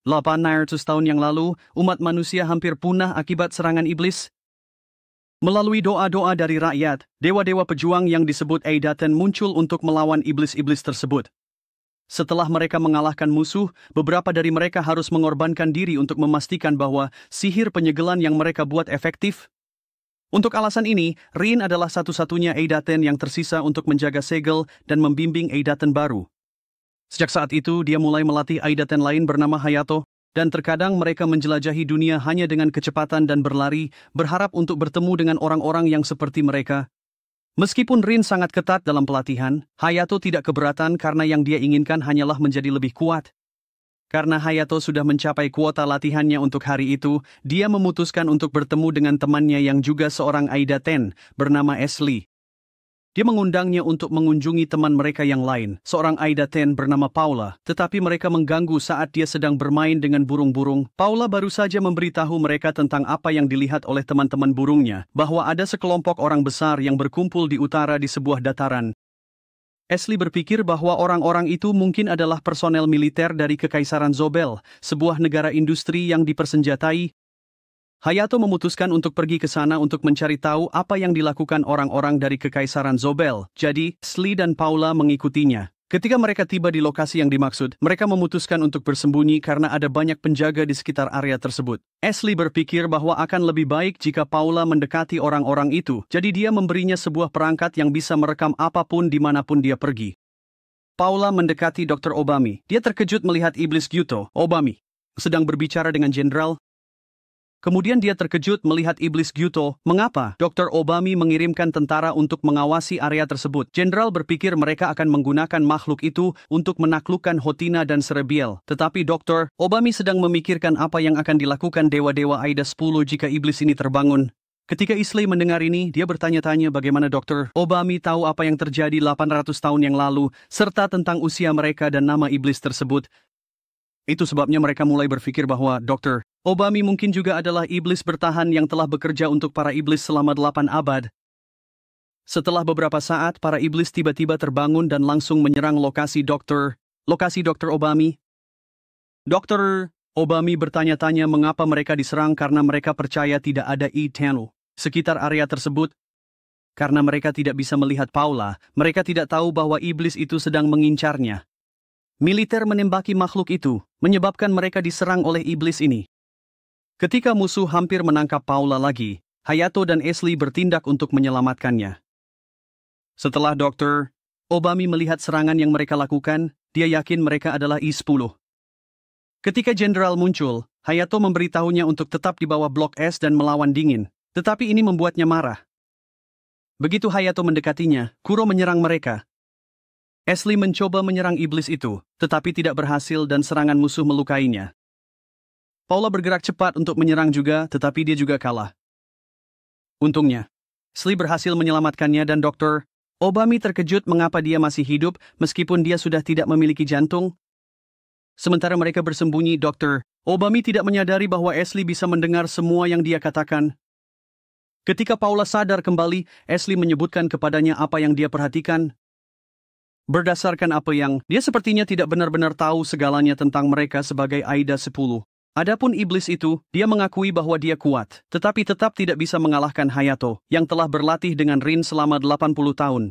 800 tahun yang lalu, umat manusia hampir punah akibat serangan iblis. Melalui doa-doa dari rakyat, dewa-dewa pejuang yang disebut Eidaten muncul untuk melawan iblis-iblis tersebut. Setelah mereka mengalahkan musuh, beberapa dari mereka harus mengorbankan diri untuk memastikan bahwa sihir penyegelan yang mereka buat efektif. Untuk alasan ini, Rin adalah satu-satunya Eidaten yang tersisa untuk menjaga segel dan membimbing Eidaten baru. Sejak saat itu, dia mulai melatih Eidaten lain bernama Hayato, dan terkadang mereka menjelajahi dunia hanya dengan kecepatan dan berlari, berharap untuk bertemu dengan orang-orang yang seperti mereka. Meskipun Rin sangat ketat dalam pelatihan, Hayato tidak keberatan karena yang dia inginkan hanyalah menjadi lebih kuat. Karena Hayato sudah mencapai kuota latihannya untuk hari itu, dia memutuskan untuk bertemu dengan temannya yang juga seorang Eidaten, bernama Ashley. Dia mengundangnya untuk mengunjungi teman mereka yang lain, seorang Eidaten bernama Paula, tetapi mereka mengganggu saat dia sedang bermain dengan burung-burung. Paula baru saja memberitahu mereka tentang apa yang dilihat oleh teman-teman burungnya, bahwa ada sekelompok orang besar yang berkumpul di utara di sebuah dataran. Ashley berpikir bahwa orang-orang itu mungkin adalah personel militer dari Kekaisaran Zobel, sebuah negara industri yang dipersenjatai. Hayato memutuskan untuk pergi ke sana untuk mencari tahu apa yang dilakukan orang-orang dari Kekaisaran Zobel, jadi Ashley dan Paula mengikutinya. Ketika mereka tiba di lokasi yang dimaksud, mereka memutuskan untuk bersembunyi karena ada banyak penjaga di sekitar area tersebut. Ashley berpikir bahwa akan lebih baik jika Paula mendekati orang-orang itu, jadi dia memberinya sebuah perangkat yang bisa merekam apapun dimanapun dia pergi. Paula mendekati Dr. Obami. Dia terkejut melihat iblis Gyuto, Obami, sedang berbicara dengan jenderal. Kemudian dia terkejut melihat iblis Gyuto. Mengapa Dr. Obami mengirimkan tentara untuk mengawasi area tersebut? Jenderal berpikir mereka akan menggunakan makhluk itu untuk menaklukkan Hotina dan Serebiel. Tetapi Dr. Obami sedang memikirkan apa yang akan dilakukan dewa-dewa Aida 10 jika iblis ini terbangun. Ketika Ashley mendengar ini, dia bertanya-tanya bagaimana Dr. Obami tahu apa yang terjadi 800 tahun yang lalu, serta tentang usia mereka dan nama iblis tersebut. Itu sebabnya mereka mulai berpikir bahwa Dr. Obami mungkin juga adalah iblis bertahan yang telah bekerja untuk para iblis selama 8 abad. Setelah beberapa saat, para iblis tiba-tiba terbangun dan langsung menyerang lokasi Dr. Obami. Dr. Obami bertanya-tanya mengapa mereka diserang karena mereka percaya tidak ada Itanu sekitar area tersebut. Karena mereka tidak bisa melihat Paula, mereka tidak tahu bahwa iblis itu sedang mengincarnya. Militer menembaki makhluk itu, menyebabkan mereka diserang oleh iblis ini. Ketika musuh hampir menangkap Paula lagi, Hayato dan Ashley bertindak untuk menyelamatkannya. Setelah Dr. Obami melihat serangan yang mereka lakukan, dia yakin mereka adalah I-10. Ketika jenderal muncul, Hayato memberitahunya untuk tetap di bawah blok es dan melawan dingin, tetapi ini membuatnya marah. Begitu Hayato mendekatinya, Kuro menyerang mereka. Ashley mencoba menyerang iblis itu, tetapi tidak berhasil dan serangan musuh melukainya. Paula bergerak cepat untuk menyerang juga, tetapi dia juga kalah. Untungnya, Ashley berhasil menyelamatkannya dan Dr. Obami terkejut mengapa dia masih hidup meskipun dia sudah tidak memiliki jantung. Sementara mereka bersembunyi, Dr. Obami tidak menyadari bahwa Ashley bisa mendengar semua yang dia katakan. Ketika Paula sadar kembali, Ashley menyebutkan kepadanya apa yang dia perhatikan. Berdasarkan apa yang dia sepertinya tidak benar-benar tahu segalanya tentang mereka sebagai Aida 10. Adapun iblis itu, dia mengakui bahwa dia kuat, tetapi tetap tidak bisa mengalahkan Hayato, yang telah berlatih dengan Rin selama 80 tahun.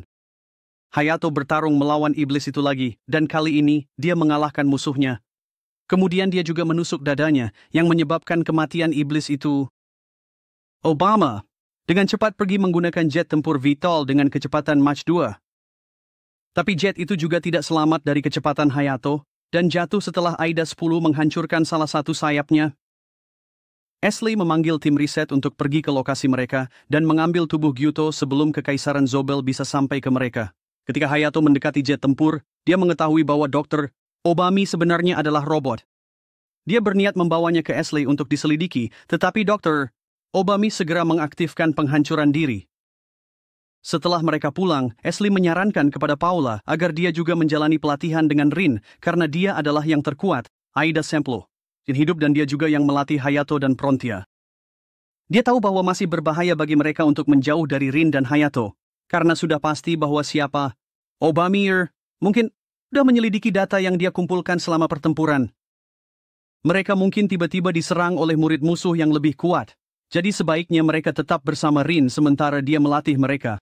Hayato bertarung melawan iblis itu lagi, dan kali ini, dia mengalahkan musuhnya. Kemudian dia juga menusuk dadanya, yang menyebabkan kematian iblis itu. Obama, dengan cepat pergi menggunakan jet tempur Vital dengan kecepatan Mach 2. Tapi jet itu juga tidak selamat dari kecepatan Hayato, dan jatuh setelah Aida 10 menghancurkan salah satu sayapnya. Ashley memanggil tim riset untuk pergi ke lokasi mereka, dan mengambil tubuh Gyuto sebelum Kekaisaran Zobel bisa sampai ke mereka. Ketika Hayato mendekati jet tempur, dia mengetahui bahwa Dr. Obami sebenarnya adalah robot. Dia berniat membawanya ke Ashley untuk diselidiki, tetapi Dr. Obami segera mengaktifkan penghancuran diri. Setelah mereka pulang, Ashley menyarankan kepada Paula agar dia juga menjalani pelatihan dengan Rin karena dia adalah yang terkuat, Aida 10, yang hidup dan dia juga yang melatih Hayato dan Prontia. Dia tahu bahwa masih berbahaya bagi mereka untuk menjauh dari Rin dan Hayato, karena sudah pasti bahwa siapa Obami mungkin sudah menyelidiki data yang dia kumpulkan selama pertempuran. Mereka mungkin tiba-tiba diserang oleh murid musuh yang lebih kuat. Jadi sebaiknya mereka tetap bersama Rin sementara dia melatih mereka.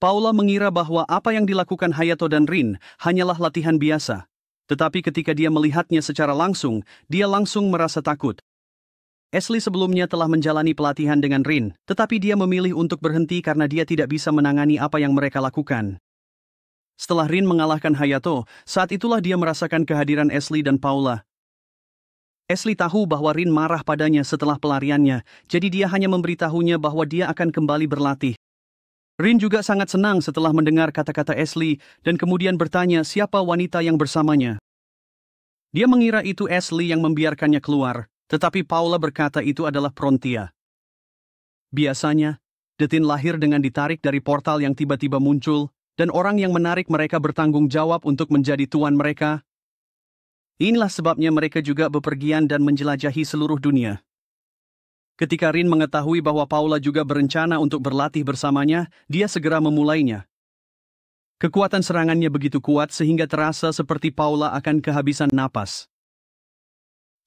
Paula mengira bahwa apa yang dilakukan Hayato dan Rin hanyalah latihan biasa. Tetapi ketika dia melihatnya secara langsung, dia langsung merasa takut. Ashley sebelumnya telah menjalani pelatihan dengan Rin, tetapi dia memilih untuk berhenti karena dia tidak bisa menangani apa yang mereka lakukan. Setelah Rin mengalahkan Hayato, saat itulah dia merasakan kehadiran Ashley dan Paula. Ashley tahu bahwa Rin marah padanya setelah pelariannya, jadi dia hanya memberitahunya bahwa dia akan kembali berlatih. Rin juga sangat senang setelah mendengar kata-kata Ashley dan kemudian bertanya siapa wanita yang bersamanya. Dia mengira itu Ashley yang membiarkannya keluar, tetapi Paula berkata itu adalah Prontia. Biasanya, Detin lahir dengan ditarik dari portal yang tiba-tiba muncul, dan orang yang menarik mereka bertanggung jawab untuk menjadi tuan mereka. Inilah sebabnya mereka juga bepergian dan menjelajahi seluruh dunia. Ketika Rin mengetahui bahwa Paula juga berencana untuk berlatih bersamanya, dia segera memulainya. Kekuatan serangannya begitu kuat sehingga terasa seperti Paula akan kehabisan napas.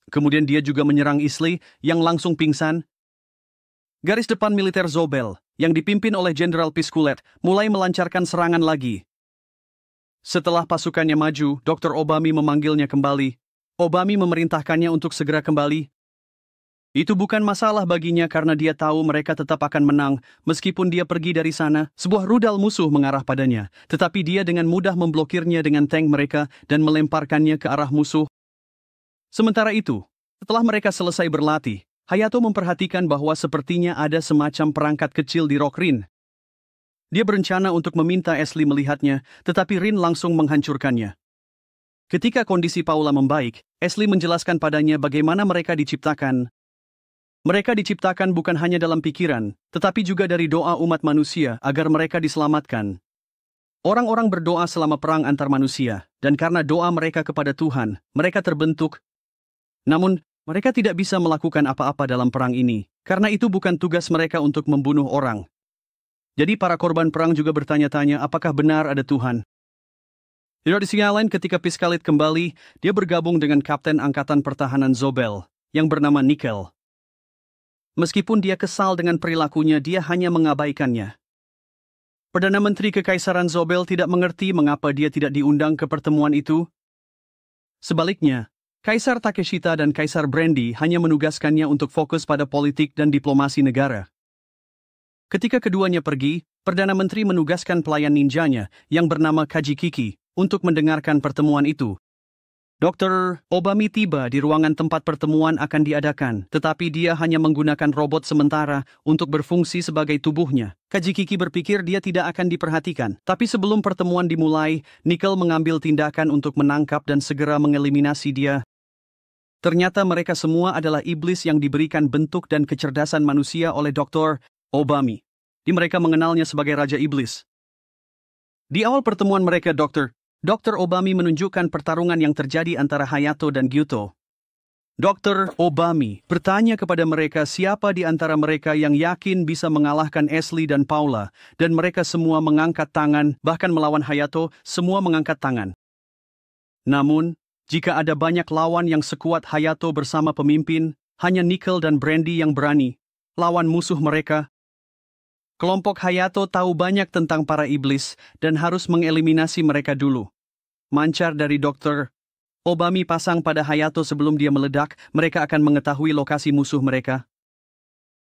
Kemudian dia juga menyerang Ashley yang langsung pingsan. Garis depan militer Zobel, yang dipimpin oleh Jenderal Piskulet, mulai melancarkan serangan lagi. Setelah pasukannya maju, Dr. Obami memanggilnya kembali. Obami memerintahkannya untuk segera kembali. Itu bukan masalah baginya karena dia tahu mereka tetap akan menang, meskipun dia pergi dari sana, sebuah rudal musuh mengarah padanya, tetapi dia dengan mudah memblokirnya dengan tank mereka dan melemparkannya ke arah musuh. Sementara itu, setelah mereka selesai berlatih, Hayato memperhatikan bahwa sepertinya ada semacam perangkat kecil di rok Rin. Dia berencana untuk meminta Ashley melihatnya, tetapi Rin langsung menghancurkannya. Ketika kondisi Paula membaik, Ashley menjelaskan padanya bagaimana mereka diciptakan. Mereka diciptakan bukan hanya dalam pikiran, tetapi juga dari doa umat manusia agar mereka diselamatkan. Orang-orang berdoa selama perang antar manusia, dan karena doa mereka kepada Tuhan, mereka terbentuk. Namun, mereka tidak bisa melakukan apa-apa dalam perang ini, karena itu bukan tugas mereka untuk membunuh orang. Jadi para korban perang juga bertanya-tanya apakah benar ada Tuhan. Di sisi lain ketika Piscalit kembali, dia bergabung dengan Kapten Angkatan Pertahanan Zobel, yang bernama Nickel. Meskipun dia kesal dengan perilakunya, dia hanya mengabaikannya. Perdana Menteri Kekaisaran Zobel tidak mengerti mengapa dia tidak diundang ke pertemuan itu. Sebaliknya, Kaisar Takeshita dan Kaisar Brandy hanya menugaskannya untuk fokus pada politik dan diplomasi negara. Ketika keduanya pergi, Perdana Menteri menugaskan pelayan ninjanya yang bernama Kajikiki untuk mendengarkan pertemuan itu. Dr. Obami tiba di ruangan tempat pertemuan akan diadakan, tetapi dia hanya menggunakan robot sementara untuk berfungsi sebagai tubuhnya. Kajikiki berpikir dia tidak akan diperhatikan, tapi sebelum pertemuan dimulai, Nickel mengambil tindakan untuk menangkap dan segera mengeliminasi dia. Ternyata mereka semua adalah iblis yang diberikan bentuk dan kecerdasan manusia oleh Dr. Obami. Mereka mengenalnya sebagai Raja Iblis. Di awal pertemuan mereka Dr. Obami menunjukkan pertarungan yang terjadi antara Hayato dan Gyuto. Dr. Obami bertanya kepada mereka siapa di antara mereka yang yakin bisa mengalahkan Ashley dan Paula, dan mereka semua mengangkat tangan, bahkan melawan Hayato, semua mengangkat tangan. Namun, jika ada banyak lawan yang sekuat Hayato bersama pemimpin, hanya Nickel dan Brandy yang berani lawan musuh mereka. Kelompok Hayato tahu banyak tentang para iblis dan harus mengeliminasi mereka dulu. Mancar dari Dr. Obami pasang pada Hayato sebelum dia meledak, mereka akan mengetahui lokasi musuh mereka.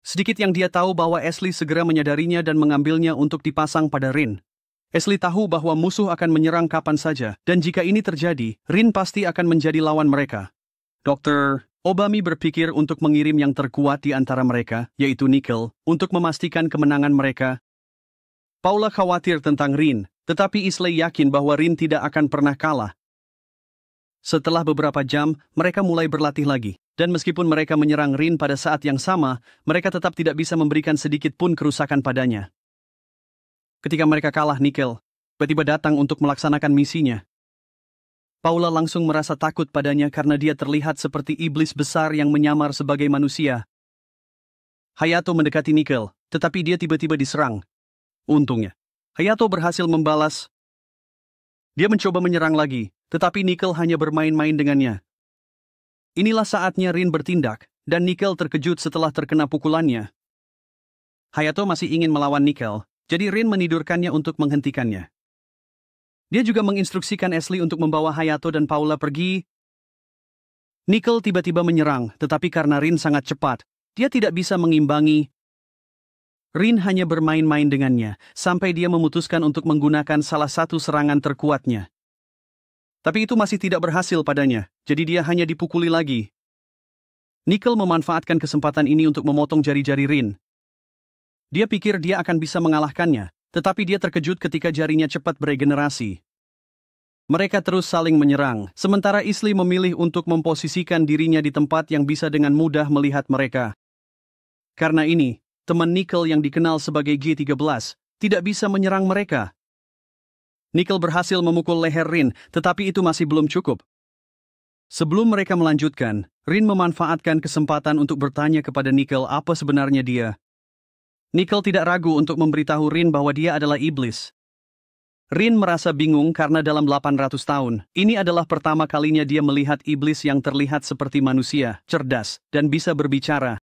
Sedikit yang dia tahu bahwa Ashley segera menyadarinya dan mengambilnya untuk dipasang pada Rin. Ashley tahu bahwa musuh akan menyerang kapan saja, dan jika ini terjadi, Rin pasti akan menjadi lawan mereka. Dr. Obami berpikir untuk mengirim yang terkuat di antara mereka, yaitu Nickel, untuk memastikan kemenangan mereka. Paula khawatir tentang Rin, tetapi Ashley yakin bahwa Rin tidak akan pernah kalah. Setelah beberapa jam, mereka mulai berlatih lagi, dan meskipun mereka menyerang Rin pada saat yang sama, mereka tetap tidak bisa memberikan sedikit pun kerusakan padanya. Ketika mereka kalah, Nickel tiba-tiba datang untuk melaksanakan misinya. Paula langsung merasa takut padanya karena dia terlihat seperti iblis besar yang menyamar sebagai manusia. Hayato mendekati Nickel, tetapi dia tiba-tiba diserang. Untungnya, Hayato berhasil membalas. Dia mencoba menyerang lagi, tetapi Nickel hanya bermain-main dengannya. Inilah saatnya Rin bertindak, dan Nickel terkejut setelah terkena pukulannya. Hayato masih ingin melawan Nickel, jadi Rin menidurkannya untuk menghentikannya. Dia juga menginstruksikan Ashley untuk membawa Hayato dan Paula pergi. Nickel tiba-tiba menyerang, tetapi karena Rin sangat cepat, dia tidak bisa mengimbangi. Rin hanya bermain-main dengannya, sampai dia memutuskan untuk menggunakan salah satu serangan terkuatnya. Tapi itu masih tidak berhasil padanya, jadi dia hanya dipukuli lagi. Nickel memanfaatkan kesempatan ini untuk memotong jari-jari Rin. Dia pikir dia akan bisa mengalahkannya, tetapi dia terkejut ketika jarinya cepat beregenerasi. Mereka terus saling menyerang, sementara Ashley memilih untuk memposisikan dirinya di tempat yang bisa dengan mudah melihat mereka. Karena ini, teman Nickel yang dikenal sebagai G13 tidak bisa menyerang mereka. Nickel berhasil memukul leher Rin, tetapi itu masih belum cukup. Sebelum mereka melanjutkan, Rin memanfaatkan kesempatan untuk bertanya kepada Nickel apa sebenarnya dia. Nickel tidak ragu untuk memberitahu Rin bahwa dia adalah iblis. Rin merasa bingung karena dalam 800 tahun, ini adalah pertama kalinya dia melihat iblis yang terlihat seperti manusia, cerdas, dan bisa berbicara.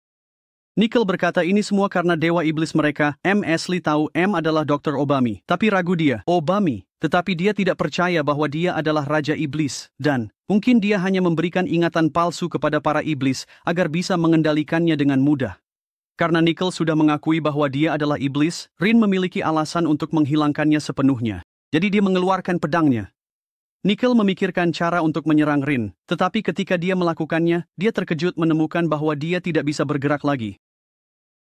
Nickel berkata ini semua karena dewa iblis mereka, Ashley tahu adalah Dr. Obami, tapi ragu dia, Obami, tetapi dia tidak percaya bahwa dia adalah Raja Iblis, dan mungkin dia hanya memberikan ingatan palsu kepada para iblis agar bisa mengendalikannya dengan mudah. Karena Nickel sudah mengakui bahwa dia adalah iblis, Rin memiliki alasan untuk menghilangkannya sepenuhnya. Jadi dia mengeluarkan pedangnya. Nickel memikirkan cara untuk menyerang Rin, tetapi ketika dia melakukannya, dia terkejut menemukan bahwa dia tidak bisa bergerak lagi.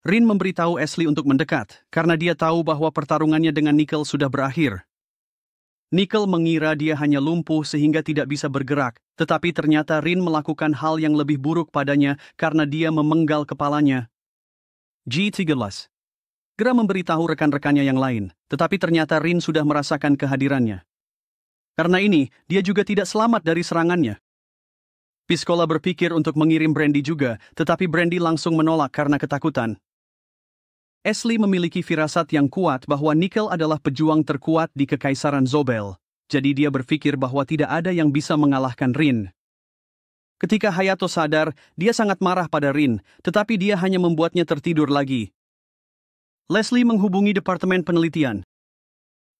Rin memberitahu Ashley untuk mendekat, karena dia tahu bahwa pertarungannya dengan Nickel sudah berakhir. Nickel mengira dia hanya lumpuh sehingga tidak bisa bergerak, tetapi ternyata Rin melakukan hal yang lebih buruk padanya karena dia memenggal kepalanya. G13 segera memberitahu rekan-rekannya yang lain, tetapi ternyata Rin sudah merasakan kehadirannya. Karena ini, dia juga tidak selamat dari serangannya. Piscola berpikir untuk mengirim Brandy juga, tetapi Brandy langsung menolak karena ketakutan. Ashley memiliki firasat yang kuat bahwa Nickel adalah pejuang terkuat di Kekaisaran Zobel, jadi dia berpikir bahwa tidak ada yang bisa mengalahkan Rin. Ketika Hayato sadar, dia sangat marah pada Rin, tetapi dia hanya membuatnya tertidur lagi. Leslie menghubungi Departemen Penelitian.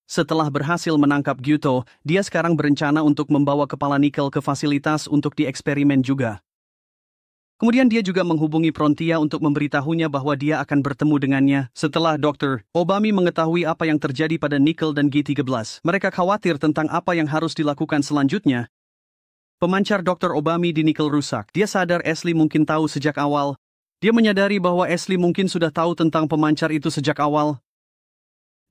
Setelah berhasil menangkap Gyuto, dia sekarang berencana untuk membawa kepala Nickel ke fasilitas untuk dieksperimen juga. Kemudian dia juga menghubungi Frontia untuk memberitahunya bahwa dia akan bertemu dengannya setelah Dr. Obami mengetahui apa yang terjadi pada Nickel dan G13. Mereka khawatir tentang apa yang harus dilakukan selanjutnya. Pemancar Dr. Obami di Nickel rusak. Dia sadar Ashley mungkin tahu sejak awal. Dia menyadari bahwa Ashley mungkin sudah tahu tentang pemancar itu sejak awal.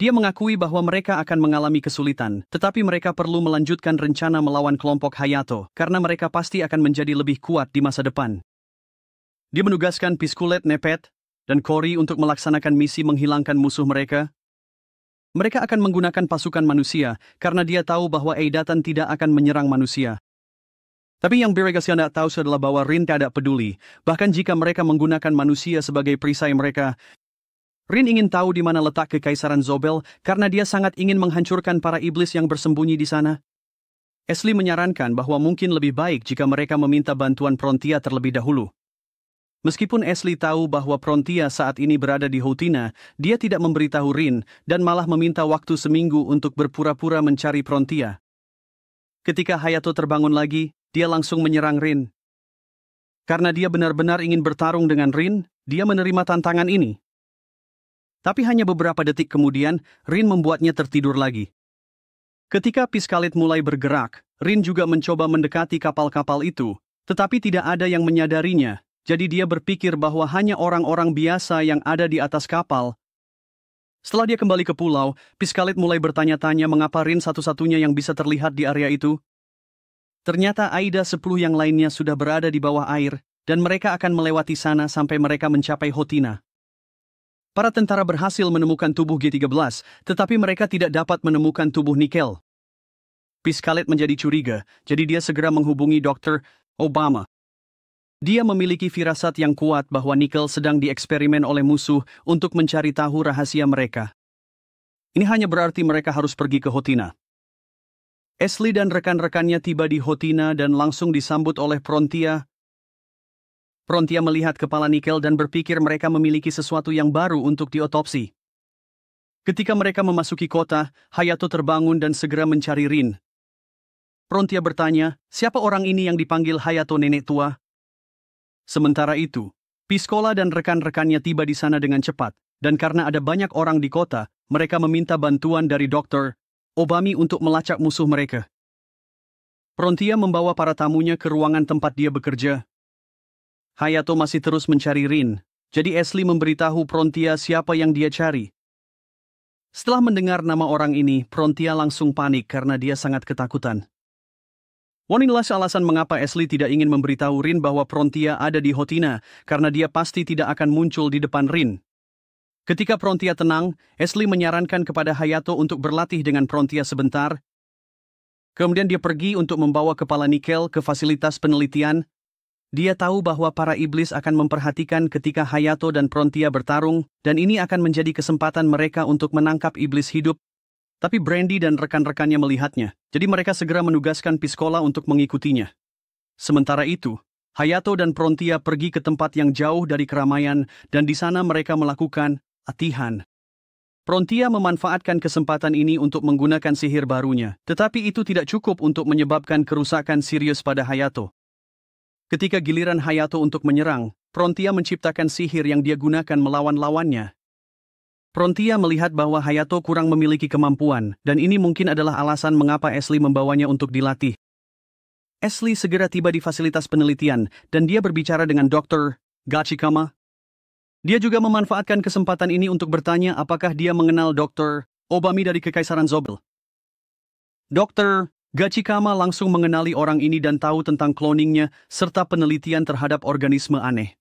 Dia mengakui bahwa mereka akan mengalami kesulitan, tetapi mereka perlu melanjutkan rencana melawan kelompok Hayato, karena mereka pasti akan menjadi lebih kuat di masa depan. Dia menugaskan Piskulet, Nepet, dan Cory untuk melaksanakan misi menghilangkan musuh mereka. Mereka akan menggunakan pasukan manusia, karena dia tahu bahwa Eidatan tidak akan menyerang manusia. Tapi yang Biragasya tidak tahu adalah bahwa Rin tidak peduli, bahkan jika mereka menggunakan manusia sebagai perisai mereka. Rin ingin tahu di mana letak Kekaisaran Zobel, karena dia sangat ingin menghancurkan para iblis yang bersembunyi di sana. Ashley menyarankan bahwa mungkin lebih baik jika mereka meminta bantuan Frontia terlebih dahulu. Meskipun Ashley tahu bahwa Frontia saat ini berada di Houtina, dia tidak memberitahu Rin dan malah meminta waktu seminggu untuk berpura-pura mencari Frontia. Ketika Hayato terbangun lagi, dia langsung menyerang Rin. Karena dia benar-benar ingin bertarung dengan Rin, dia menerima tantangan ini. Tapi hanya beberapa detik kemudian, Rin membuatnya tertidur lagi. Ketika Piscalit mulai bergerak, Rin juga mencoba mendekati kapal-kapal itu, tetapi tidak ada yang menyadarinya. Jadi dia berpikir bahwa hanya orang-orang biasa yang ada di atas kapal. Setelah dia kembali ke pulau, Piscalit mulai bertanya-tanya mengapa Rin satu-satunya yang bisa terlihat di area itu. Ternyata Aida 10 yang lainnya sudah berada di bawah air, dan mereka akan melewati sana sampai mereka mencapai Houtina. Para tentara berhasil menemukan tubuh G13, tetapi mereka tidak dapat menemukan tubuh Nickel. Piscalit menjadi curiga, jadi dia segera menghubungi Dr. Obama. Dia memiliki firasat yang kuat bahwa Nickel sedang dieksperimen oleh musuh untuk mencari tahu rahasia mereka. Ini hanya berarti mereka harus pergi ke Houtina. Ashley dan rekan-rekannya tiba di Houtina dan langsung disambut oleh Frontia. Frontia melihat kepala nikel dan berpikir mereka memiliki sesuatu yang baru untuk diotopsi. Ketika mereka memasuki kota, Hayato terbangun dan segera mencari Rin. Frontia bertanya, siapa orang ini yang dipanggil Hayato nenek tua? Sementara itu, Piscola dan rekan-rekannya tiba di sana dengan cepat, dan karena ada banyak orang di kota, mereka meminta bantuan dari Dr. Obami untuk melacak musuh mereka. Frontia membawa para tamunya ke ruangan tempat dia bekerja. Hayato masih terus mencari Rin, jadi Ashley memberitahu Frontia siapa yang dia cari. Setelah mendengar nama orang ini, Frontia langsung panik karena dia sangat ketakutan. Inilah alasan mengapa Ashley tidak ingin memberitahu Rin bahwa Frontia ada di Hotina, karena dia pasti tidak akan muncul di depan Rin. Ketika Frontia tenang, Ashley menyarankan kepada Hayato untuk berlatih dengan Frontia sebentar. Kemudian dia pergi untuk membawa kepala nikel ke fasilitas penelitian. Dia tahu bahwa para iblis akan memperhatikan ketika Hayato dan Frontia bertarung, dan ini akan menjadi kesempatan mereka untuk menangkap iblis hidup. Tapi Brandy dan rekan-rekannya melihatnya, jadi mereka segera menugaskan Piscola untuk mengikutinya. Sementara itu, Hayato dan Frontia pergi ke tempat yang jauh dari keramaian, dan di sana mereka melakukan latihan. Frontia memanfaatkan kesempatan ini untuk menggunakan sihir barunya, tetapi itu tidak cukup untuk menyebabkan kerusakan serius pada Hayato. Ketika giliran Hayato untuk menyerang, Frontia menciptakan sihir yang dia gunakan melawan lawannya. Frontia melihat bahwa Hayato kurang memiliki kemampuan, dan ini mungkin adalah alasan mengapa Ashley membawanya untuk dilatih. Ashley segera tiba di fasilitas penelitian, dan dia berbicara dengan Dr. Gachikama. Dia juga memanfaatkan kesempatan ini untuk bertanya apakah dia mengenal Dr. Obami dari Kekaisaran Zobel. Dr. Gachikama langsung mengenali orang ini dan tahu tentang cloningnya serta penelitian terhadap organisme aneh.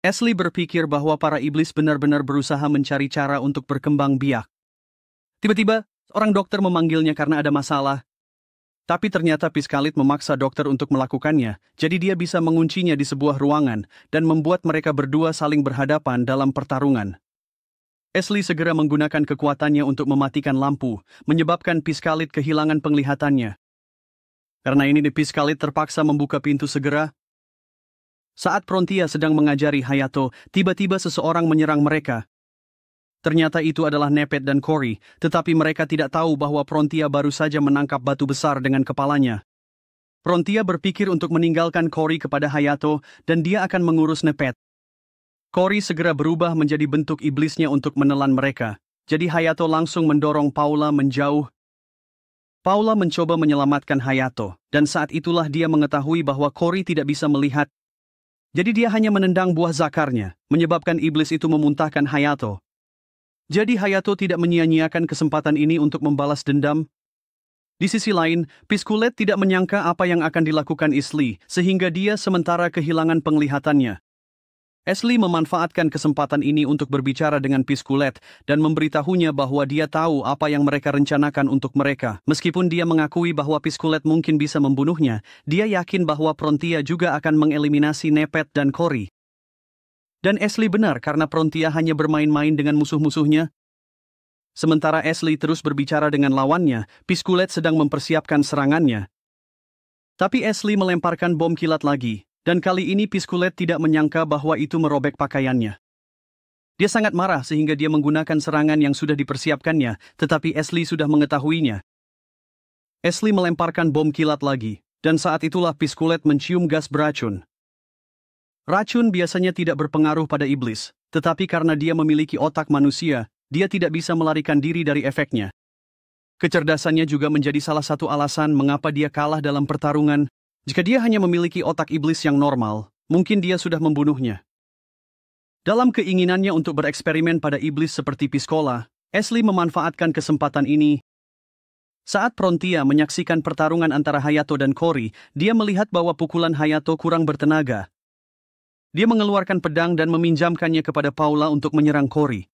Ashley berpikir bahwa para iblis benar-benar berusaha mencari cara untuk berkembang biak. Tiba-tiba, orang dokter memanggilnya karena ada masalah. Tapi ternyata Piscalit memaksa dokter untuk melakukannya, jadi dia bisa menguncinya di sebuah ruangan dan membuat mereka berdua saling berhadapan dalam pertarungan. Ashley segera menggunakan kekuatannya untuk mematikan lampu, menyebabkan Piscalit kehilangan penglihatannya. Karena ini Piscalit terpaksa membuka pintu segera. Saat Frontia sedang mengajari Hayato, tiba-tiba seseorang menyerang mereka. Ternyata itu adalah Nepet dan Cory, tetapi mereka tidak tahu bahwa Frontia baru saja menangkap batu besar dengan kepalanya. Frontia berpikir untuk meninggalkan Cory kepada Hayato, dan dia akan mengurus Nepet. Cory segera berubah menjadi bentuk iblisnya untuk menelan mereka, jadi Hayato langsung mendorong Paula menjauh. Paula mencoba menyelamatkan Hayato, dan saat itulah dia mengetahui bahwa Cory tidak bisa melihat. Jadi dia hanya menendang buah zakarnya, menyebabkan iblis itu memuntahkan Hayato. Jadi Hayato tidak menyia-nyiakan kesempatan ini untuk membalas dendam. Di sisi lain, Pisculet tidak menyangka apa yang akan dilakukan Ashley, sehingga dia sementara kehilangan penglihatannya. Ashley memanfaatkan kesempatan ini untuk berbicara dengan Pisculet dan memberitahunya bahwa dia tahu apa yang mereka rencanakan untuk mereka. Meskipun dia mengakui bahwa Pisculet mungkin bisa membunuhnya, dia yakin bahwa Frontia juga akan mengeliminasi Nepet dan Cory. Dan Ashley benar karena Frontia hanya bermain-main dengan musuh-musuhnya. Sementara Ashley terus berbicara dengan lawannya, Pisculet sedang mempersiapkan serangannya. Tapi Ashley melemparkan bom kilat lagi. Dan kali ini Pisculet tidak menyangka bahwa itu merobek pakaiannya. Dia sangat marah sehingga dia menggunakan serangan yang sudah dipersiapkannya, tetapi Ashley sudah mengetahuinya. Ashley melemparkan bom kilat lagi, dan saat itulah Pisculet mencium gas beracun. Racun biasanya tidak berpengaruh pada iblis, tetapi karena dia memiliki otak manusia, dia tidak bisa melarikan diri dari efeknya. Kecerdasannya juga menjadi salah satu alasan mengapa dia kalah dalam pertarungan. Jika dia hanya memiliki otak iblis yang normal, mungkin dia sudah membunuhnya. Dalam keinginannya untuk bereksperimen pada iblis seperti Piscola, Ashley memanfaatkan kesempatan ini. Saat Frontia menyaksikan pertarungan antara Hayato dan Cory, dia melihat bahwa pukulan Hayato kurang bertenaga. Dia mengeluarkan pedang dan meminjamkannya kepada Paula untuk menyerang Cory.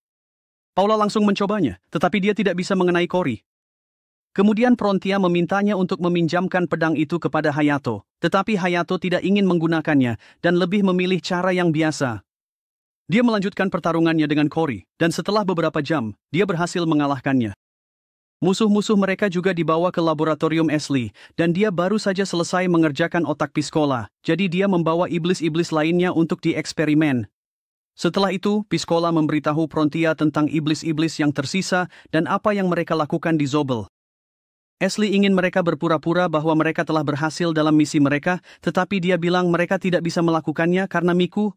Paula langsung mencobanya, tetapi dia tidak bisa mengenai Cory. Kemudian Frontia memintanya untuk meminjamkan pedang itu kepada Hayato, tetapi Hayato tidak ingin menggunakannya dan lebih memilih cara yang biasa. Dia melanjutkan pertarungannya dengan Cory, dan setelah beberapa jam, dia berhasil mengalahkannya. Musuh-musuh mereka juga dibawa ke laboratorium Ashley, dan dia baru saja selesai mengerjakan otak Piscola, jadi dia membawa iblis-iblis lainnya untuk dieksperimen. Setelah itu, Piscola memberitahu Frontia tentang iblis-iblis yang tersisa dan apa yang mereka lakukan di Zobel. Ashley ingin mereka berpura-pura bahwa mereka telah berhasil dalam misi mereka, tetapi dia bilang mereka tidak bisa melakukannya karena Miku.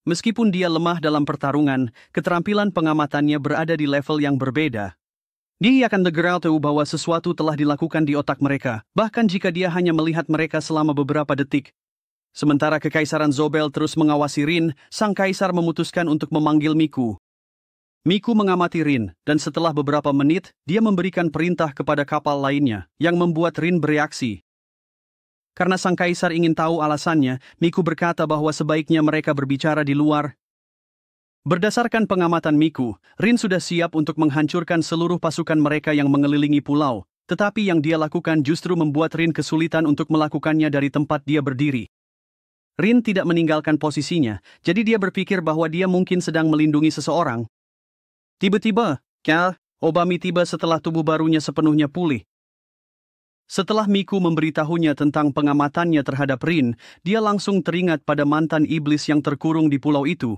Meskipun dia lemah dalam pertarungan, keterampilan pengamatannya berada di level yang berbeda. Dia akan segera tahu bahwa sesuatu telah dilakukan di otak mereka, bahkan jika dia hanya melihat mereka selama beberapa detik. Sementara Kekaisaran Zobel terus mengawasi Rin, sang kaisar memutuskan untuk memanggil Miku. Miku mengamati Rin, dan setelah beberapa menit, dia memberikan perintah kepada kapal lainnya, yang membuat Rin bereaksi. Karena sang kaisar ingin tahu alasannya, Miku berkata bahwa sebaiknya mereka berbicara di luar. Berdasarkan pengamatan Miku, Rin sudah siap untuk menghancurkan seluruh pasukan mereka yang mengelilingi pulau, tetapi yang dia lakukan justru membuat Rin kesulitan untuk melakukannya dari tempat dia berdiri. Rin tidak meninggalkan posisinya, jadi dia berpikir bahwa dia mungkin sedang melindungi seseorang. Tiba-tiba, Obami tiba setelah tubuh barunya sepenuhnya pulih. Setelah Miku memberitahunya tentang pengamatannya terhadap Rin, dia langsung teringat pada mantan iblis yang terkurung di pulau itu.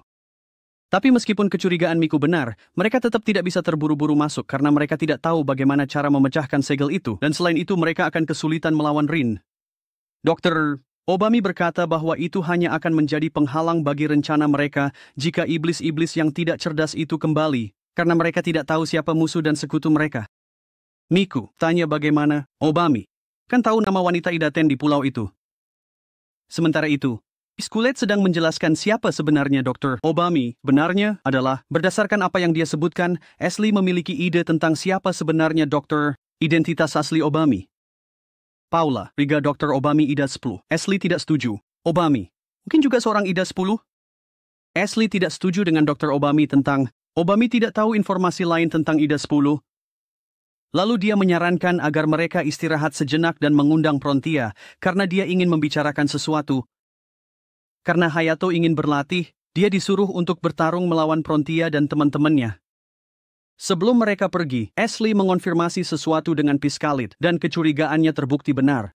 Tapi meskipun kecurigaan Miku benar, mereka tetap tidak bisa terburu-buru masuk karena mereka tidak tahu bagaimana cara memecahkan segel itu, dan selain itu mereka akan kesulitan melawan Rin. Dr. Obami berkata bahwa itu hanya akan menjadi penghalang bagi rencana mereka jika iblis-iblis yang tidak cerdas itu kembali, karena mereka tidak tahu siapa musuh dan sekutu mereka. Miku tanya bagaimana, Obami kan tahu nama wanita Idaten di pulau itu. Sementara itu, Skulet sedang menjelaskan siapa sebenarnya Dr. Obami. Benarnya adalah, berdasarkan apa yang dia sebutkan, Ashley memiliki ide tentang siapa sebenarnya Dr. Identitas asli Obami. Paula, Riga Dr. Obami Ida 10. Ashley tidak setuju. Obami, mungkin juga seorang Ida 10? Ashley tidak setuju dengan Dr. Obami tentang, Obami tidak tahu informasi lain tentang Ida 10. Lalu dia menyarankan agar mereka istirahat sejenak dan mengundang Frontia, karena dia ingin membicarakan sesuatu. Karena Hayato ingin berlatih, dia disuruh untuk bertarung melawan Frontia dan teman-temannya. Sebelum mereka pergi, Ashley mengonfirmasi sesuatu dengan Piscalit dan kecurigaannya terbukti benar.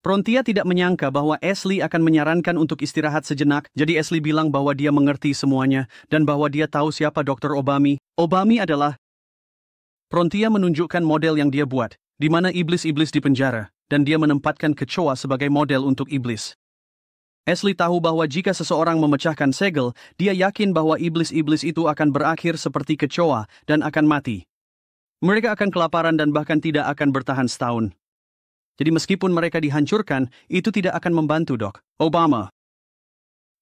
Frontia tidak menyangka bahwa Ashley akan menyarankan untuk istirahat sejenak, jadi Ashley bilang bahwa dia mengerti semuanya dan bahwa dia tahu siapa Dr. Obami. Obami adalah... Frontia menunjukkan model yang dia buat, di mana iblis-iblis di penjara, dan dia menempatkan kecoa sebagai model untuk iblis. Ashley tahu bahwa jika seseorang memecahkan segel, dia yakin bahwa iblis-iblis itu akan berakhir seperti kecoa dan akan mati. Mereka akan kelaparan dan bahkan tidak akan bertahan setahun. Jadi meskipun mereka dihancurkan, itu tidak akan membantu Dok. Obama.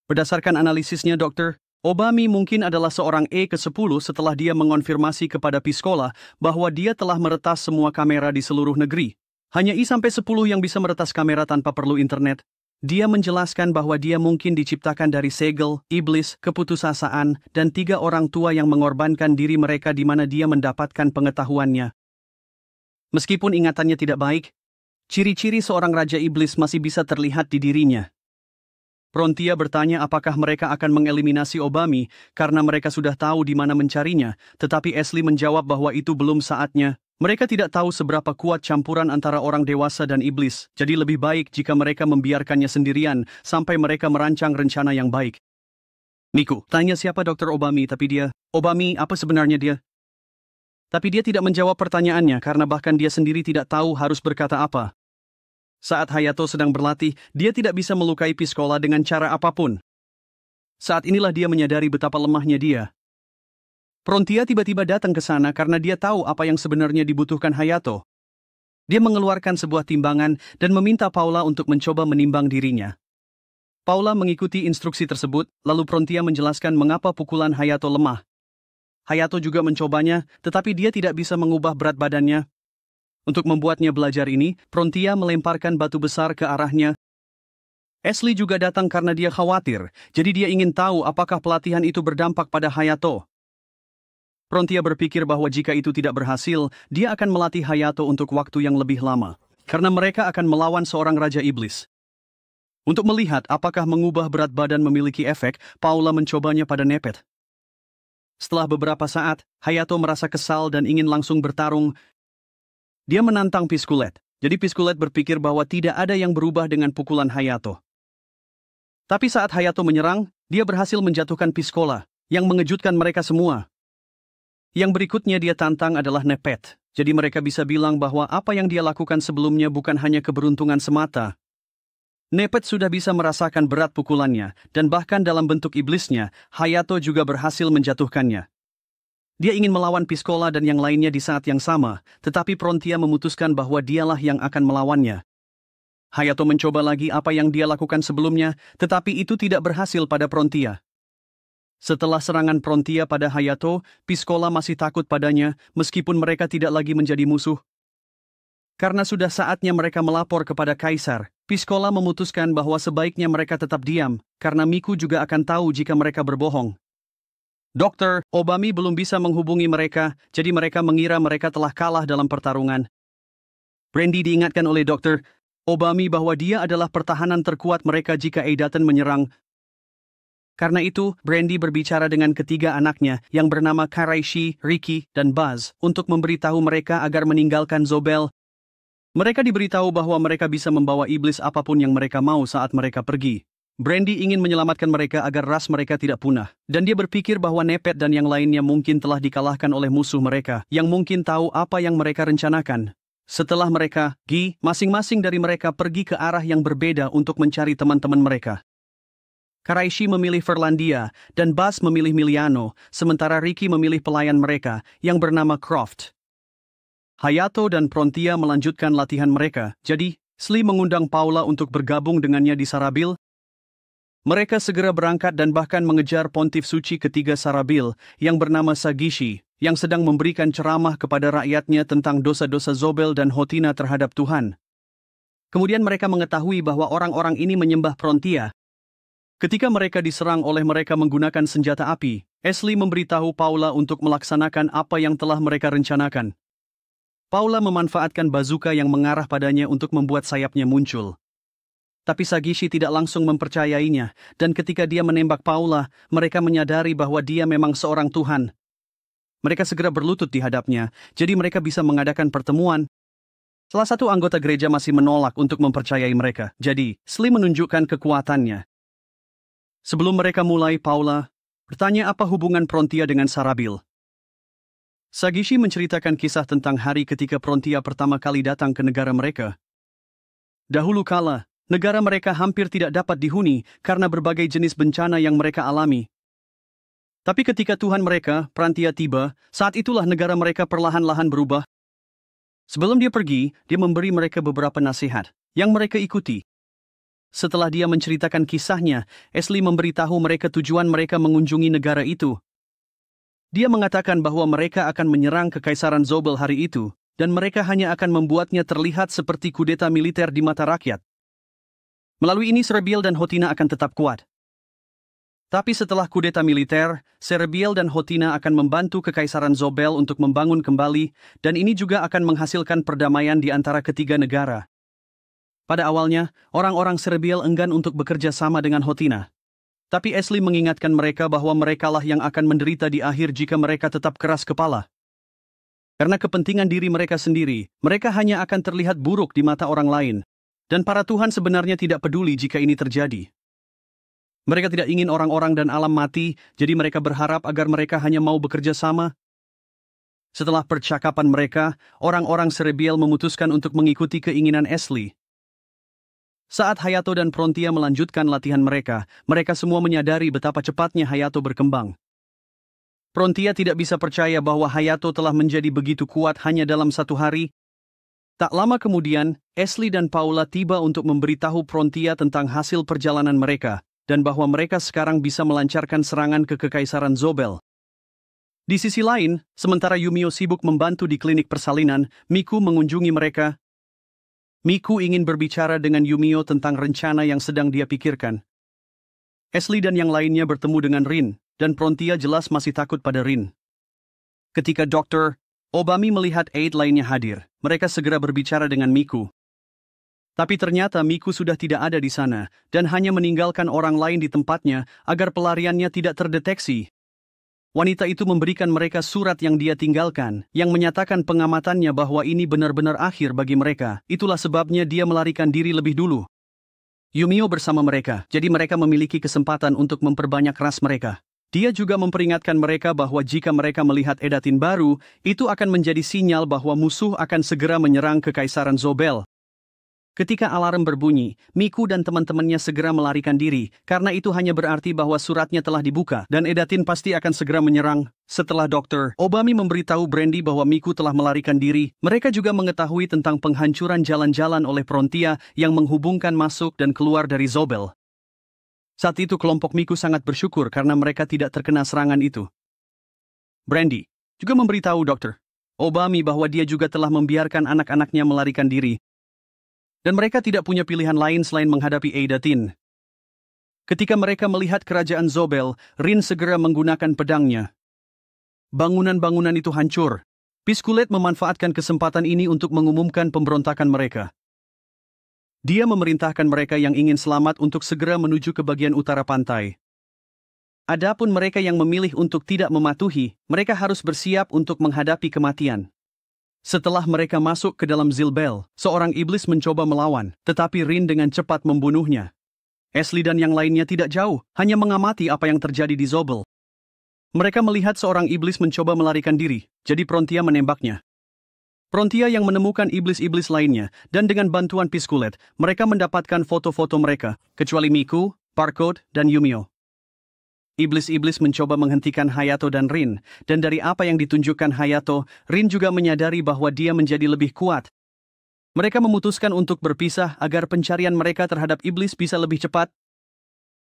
Berdasarkan analisisnya Dr. Obami mungkin adalah seorang ke-10 setelah dia mengonfirmasi kepada Piscola bahwa dia telah meretas semua kamera di seluruh negeri. Hanya I-10 yang bisa meretas kamera tanpa perlu internet. Dia menjelaskan bahwa dia mungkin diciptakan dari segel, iblis, keputusasaan, dan 3 orang tua yang mengorbankan diri mereka di mana dia mendapatkan pengetahuannya. Meskipun ingatannya tidak baik, ciri-ciri seorang raja iblis masih bisa terlihat di dirinya. Frontia bertanya apakah mereka akan mengeliminasi Obami karena mereka sudah tahu di mana mencarinya, tetapi Ashley menjawab bahwa itu belum saatnya. Mereka tidak tahu seberapa kuat campuran antara orang dewasa dan iblis, jadi lebih baik jika mereka membiarkannya sendirian sampai mereka merancang rencana yang baik. Miku tanya siapa Dr. Obami, tapi dia, Obami apa sebenarnya dia? Tapi dia tidak menjawab pertanyaannya karena bahkan dia sendiri tidak tahu harus berkata apa. Saat Hayato sedang berlatih, dia tidak bisa melukai Piscola dengan cara apapun. Saat inilah dia menyadari betapa lemahnya dia. Frontia tiba-tiba datang ke sana karena dia tahu apa yang sebenarnya dibutuhkan Hayato. Dia mengeluarkan sebuah timbangan dan meminta Paula untuk mencoba menimbang dirinya. Paula mengikuti instruksi tersebut, lalu Frontia menjelaskan mengapa pukulan Hayato lemah. Hayato juga mencobanya, tetapi dia tidak bisa mengubah berat badannya. Untuk membuatnya belajar ini, Frontia melemparkan batu besar ke arahnya. Ashley juga datang karena dia khawatir, jadi dia ingin tahu apakah pelatihan itu berdampak pada Hayato. Frontia berpikir bahwa jika itu tidak berhasil, dia akan melatih Hayato untuk waktu yang lebih lama, karena mereka akan melawan seorang raja iblis. Untuk melihat apakah mengubah berat badan memiliki efek, Paula mencobanya pada Nepet. Setelah beberapa saat, Hayato merasa kesal dan ingin langsung bertarung. Dia menantang Piskulet. Jadi Piskulet berpikir bahwa tidak ada yang berubah dengan pukulan Hayato. Tapi saat Hayato menyerang, dia berhasil menjatuhkan Piscola, yang mengejutkan mereka semua. Yang berikutnya dia tantang adalah Nepet. Jadi mereka bisa bilang bahwa apa yang dia lakukan sebelumnya bukan hanya keberuntungan semata. Nepet sudah bisa merasakan berat pukulannya, dan bahkan dalam bentuk iblisnya, Hayato juga berhasil menjatuhkannya. Dia ingin melawan Piscola dan yang lainnya di saat yang sama, tetapi Frontia memutuskan bahwa dialah yang akan melawannya. Hayato mencoba lagi apa yang dia lakukan sebelumnya, tetapi itu tidak berhasil pada Frontia. Setelah serangan Frontia pada Hayato, Piscola masih takut padanya, meskipun mereka tidak lagi menjadi musuh. Karena sudah saatnya mereka melapor kepada Kaisar, Piscola memutuskan bahwa sebaiknya mereka tetap diam, karena Miku juga akan tahu jika mereka berbohong. Dokter, Obami belum bisa menghubungi mereka, jadi mereka mengira mereka telah kalah dalam pertarungan. Brandy diingatkan oleh Dokter Obami bahwa dia adalah pertahanan terkuat mereka jika Eidaten menyerang. Karena itu, Brandy berbicara dengan ketiga anaknya yang bernama Karaishi, Riki, dan Buzz untuk memberitahu mereka agar meninggalkan Zobel. Mereka diberitahu bahwa mereka bisa membawa iblis apapun yang mereka mau saat mereka pergi. Brandy ingin menyelamatkan mereka agar ras mereka tidak punah, dan dia berpikir bahwa Nepet dan yang lainnya mungkin telah dikalahkan oleh musuh mereka, yang mungkin tahu apa yang mereka rencanakan. Setelah mereka, masing-masing dari mereka pergi ke arah yang berbeda untuk mencari teman-teman mereka. Karaishi memilih Ferlandia, dan Buzz memilih Miliano, sementara Riki memilih pelayan mereka, yang bernama Croft. Hayato dan Frontia melanjutkan latihan mereka, jadi, Sli mengundang Paula untuk bergabung dengannya di Sarabil. Mereka segera berangkat dan bahkan mengejar Pontif Suci ketiga Sarabil, yang bernama Sagishi, yang sedang memberikan ceramah kepada rakyatnya tentang dosa-dosa Zobel dan Hotina terhadap Tuhan. Kemudian mereka mengetahui bahwa orang-orang ini menyembah Frontia. Ketika mereka diserang oleh mereka menggunakan senjata api, Esli memberitahu Paula untuk melaksanakan apa yang telah mereka rencanakan. Paula memanfaatkan bazooka yang mengarah padanya untuk membuat sayapnya muncul. Tapi Sagishi tidak langsung mempercayainya, dan ketika dia menembak Paula, mereka menyadari bahwa dia memang seorang Tuhan. Mereka segera berlutut di hadapnya, jadi mereka bisa mengadakan pertemuan. Salah satu anggota gereja masih menolak untuk mempercayai mereka, jadi Sli menunjukkan kekuatannya. Sebelum mereka mulai, Paula bertanya apa hubungan Frontia dengan Sarabil. Sagishi menceritakan kisah tentang hari ketika Frontia pertama kali datang ke negara mereka. Dahulu kala, negara mereka hampir tidak dapat dihuni karena berbagai jenis bencana yang mereka alami. Tapi ketika Tuhan mereka, Frontia, tiba, saat itulah negara mereka perlahan-lahan berubah. Sebelum dia pergi, dia memberi mereka beberapa nasihat yang mereka ikuti. Setelah dia menceritakan kisahnya, Esli memberitahu mereka tujuan mereka mengunjungi negara itu. Dia mengatakan bahwa mereka akan menyerang Kekaisaran Zobel hari itu, dan mereka hanya akan membuatnya terlihat seperti kudeta militer di mata rakyat. Melalui ini Sarabil dan Hotina akan tetap kuat. Tapi setelah kudeta militer, Sarabil dan Hotina akan membantu Kekaisaran Zobel untuk membangun kembali, dan ini juga akan menghasilkan perdamaian di antara ketiga negara. Pada awalnya, orang-orang Sarabil enggan untuk bekerja sama dengan Hotina. Tapi Esli mengingatkan mereka bahwa merekalah yang akan menderita di akhir jika mereka tetap keras kepala. Karena kepentingan diri mereka sendiri, mereka hanya akan terlihat buruk di mata orang lain. Dan para Tuhan sebenarnya tidak peduli jika ini terjadi. Mereka tidak ingin orang-orang dan alam mati, jadi mereka berharap agar mereka hanya mau bekerja sama. Setelah percakapan mereka, orang-orang Sarabil memutuskan untuk mengikuti keinginan Esli. Saat Hayato dan Frontia melanjutkan latihan mereka, mereka semua menyadari betapa cepatnya Hayato berkembang. Frontia tidak bisa percaya bahwa Hayato telah menjadi begitu kuat hanya dalam satu hari. Tak lama kemudian, Esli dan Paula tiba untuk memberitahu Frontia tentang hasil perjalanan mereka, dan bahwa mereka sekarang bisa melancarkan serangan ke Kekaisaran Zobel. Di sisi lain, sementara Yumio sibuk membantu di klinik persalinan, Miku mengunjungi mereka. Miku ingin berbicara dengan Yumio tentang rencana yang sedang dia pikirkan. Esli dan yang lainnya bertemu dengan Rin, dan Frontia jelas masih takut pada Rin. Ketika Dr. Obami melihat aide lainnya hadir, mereka segera berbicara dengan Miku. Tapi ternyata Miku sudah tidak ada di sana, dan hanya meninggalkan orang lain di tempatnya agar pelariannya tidak terdeteksi. Wanita itu memberikan mereka surat yang dia tinggalkan, yang menyatakan pengamatannya bahwa ini benar-benar akhir bagi mereka. Itulah sebabnya dia melarikan diri lebih dulu. Yumio bersama mereka, jadi mereka memiliki kesempatan untuk memperbanyak ras mereka. Dia juga memperingatkan mereka bahwa jika mereka melihat Edatin baru, itu akan menjadi sinyal bahwa musuh akan segera menyerang Kekaisaran Zobel. Ketika alarm berbunyi, Miku dan teman-temannya segera melarikan diri, karena itu hanya berarti bahwa suratnya telah dibuka dan Edatin pasti akan segera menyerang. Setelah Dr. Obami memberitahu Brandy bahwa Miku telah melarikan diri, mereka juga mengetahui tentang penghancuran jalan-jalan oleh Frontia yang menghubungkan masuk dan keluar dari Zobel. Saat itu kelompok Miku sangat bersyukur karena mereka tidak terkena serangan itu. Brandy juga memberitahu Dr. Obami bahwa dia juga telah membiarkan anak-anaknya melarikan diri, dan mereka tidak punya pilihan lain selain menghadapi Edatin. Ketika mereka melihat kerajaan Zobel, Rin segera menggunakan pedangnya. Bangunan-bangunan itu hancur. Piskulet memanfaatkan kesempatan ini untuk mengumumkan pemberontakan mereka. Dia memerintahkan mereka yang ingin selamat untuk segera menuju ke bagian utara pantai. Adapun mereka yang memilih untuk tidak mematuhi, mereka harus bersiap untuk menghadapi kematian. Setelah mereka masuk ke dalam Zilbel, seorang iblis mencoba melawan, tetapi Rin dengan cepat membunuhnya. Ashley dan yang lainnya tidak jauh, hanya mengamati apa yang terjadi di Zobel. Mereka melihat seorang iblis mencoba melarikan diri, jadi Frontia menembaknya. Frontia yang menemukan iblis-iblis lainnya, dan dengan bantuan Piskulet, mereka mendapatkan foto-foto mereka, kecuali Miku, Parkode, dan Yumio. Iblis-iblis mencoba menghentikan Hayato dan Rin, dan dari apa yang ditunjukkan Hayato, Rin juga menyadari bahwa dia menjadi lebih kuat. Mereka memutuskan untuk berpisah agar pencarian mereka terhadap iblis bisa lebih cepat.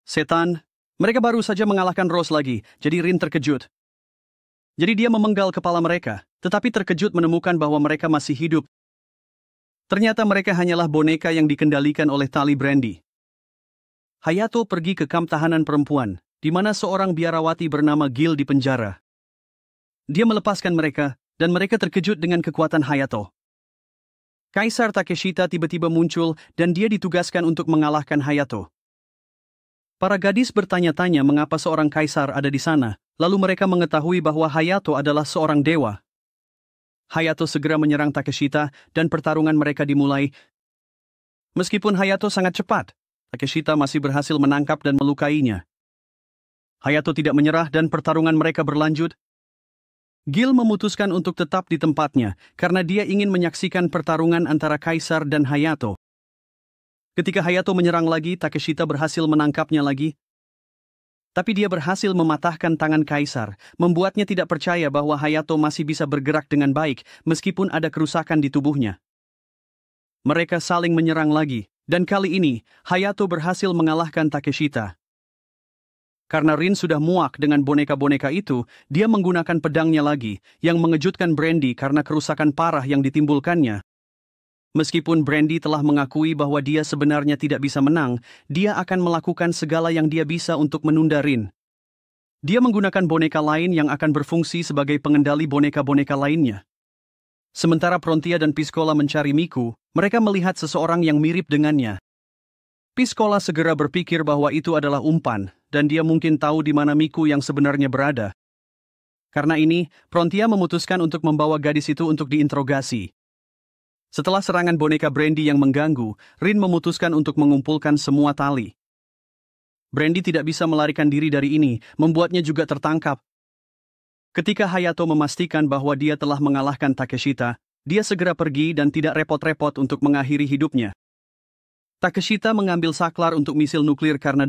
Setan, mereka baru saja mengalahkan Rose lagi, jadi Rin terkejut. Jadi dia memenggal kepala mereka, tetapi terkejut menemukan bahwa mereka masih hidup. Ternyata mereka hanyalah boneka yang dikendalikan oleh tali Brandy. Hayato pergi ke kamp tahanan perempuan, di mana seorang biarawati bernama Gil di penjara. Dia melepaskan mereka, dan mereka terkejut dengan kekuatan Hayato. Kaisar Takeshita tiba-tiba muncul, dan dia ditugaskan untuk mengalahkan Hayato. Para gadis bertanya-tanya mengapa seorang kaisar ada di sana, lalu mereka mengetahui bahwa Hayato adalah seorang dewa. Hayato segera menyerang Takeshita, dan pertarungan mereka dimulai. Meskipun Hayato sangat cepat, Takeshita masih berhasil menangkap dan melukainya. Hayato tidak menyerah dan pertarungan mereka berlanjut. Gil memutuskan untuk tetap di tempatnya karena dia ingin menyaksikan pertarungan antara Kaisar dan Hayato. Ketika Hayato menyerang lagi, Takeshita berhasil menangkapnya lagi. Tapi dia berhasil mematahkan tangan Kaisar, membuatnya tidak percaya bahwa Hayato masih bisa bergerak dengan baik meskipun ada kerusakan di tubuhnya. Mereka saling menyerang lagi, dan kali ini Hayato berhasil mengalahkan Takeshita. Karena Rin sudah muak dengan boneka-boneka itu, dia menggunakan pedangnya lagi, yang mengejutkan Brandy karena kerusakan parah yang ditimbulkannya. Meskipun Brandy telah mengakui bahwa dia sebenarnya tidak bisa menang, dia akan melakukan segala yang dia bisa untuk menunda Rin. Dia menggunakan boneka lain yang akan berfungsi sebagai pengendali boneka-boneka lainnya. Sementara Frontia dan Piscola mencari Miku, mereka melihat seseorang yang mirip dengannya. Piscola segera berpikir bahwa itu adalah umpan, dan dia mungkin tahu di mana Miku yang sebenarnya berada. Karena ini, Frontia memutuskan untuk membawa gadis itu untuk diinterogasi. Setelah serangan boneka Brandy yang mengganggu, Rin memutuskan untuk mengumpulkan semua tali. Brandy tidak bisa melarikan diri dari ini, membuatnya juga tertangkap. Ketika Hayato memastikan bahwa dia telah mengalahkan Takeshita, dia segera pergi dan tidak repot-repot untuk mengakhiri hidupnya. Takeshita mengambil saklar untuk misil nuklir karena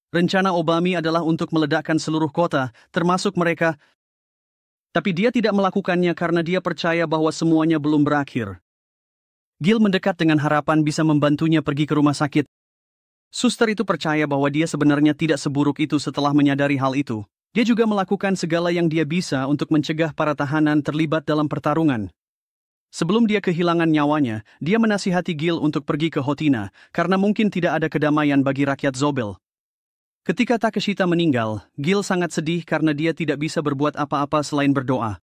rencana Obami adalah untuk meledakkan seluruh kota, termasuk mereka. Tapi dia tidak melakukannya karena dia percaya bahwa semuanya belum berakhir. Gil mendekat dengan harapan bisa membantunya pergi ke rumah sakit. Suster itu percaya bahwa dia sebenarnya tidak seburuk itu setelah menyadari hal itu. Dia juga melakukan segala yang dia bisa untuk mencegah para tahanan terlibat dalam pertarungan. Sebelum dia kehilangan nyawanya, dia menasihati Gil untuk pergi ke Hotina, karena mungkin tidak ada kedamaian bagi rakyat Zobel. Ketika Takeshita meninggal, Gil sangat sedih karena dia tidak bisa berbuat apa-apa selain berdoa.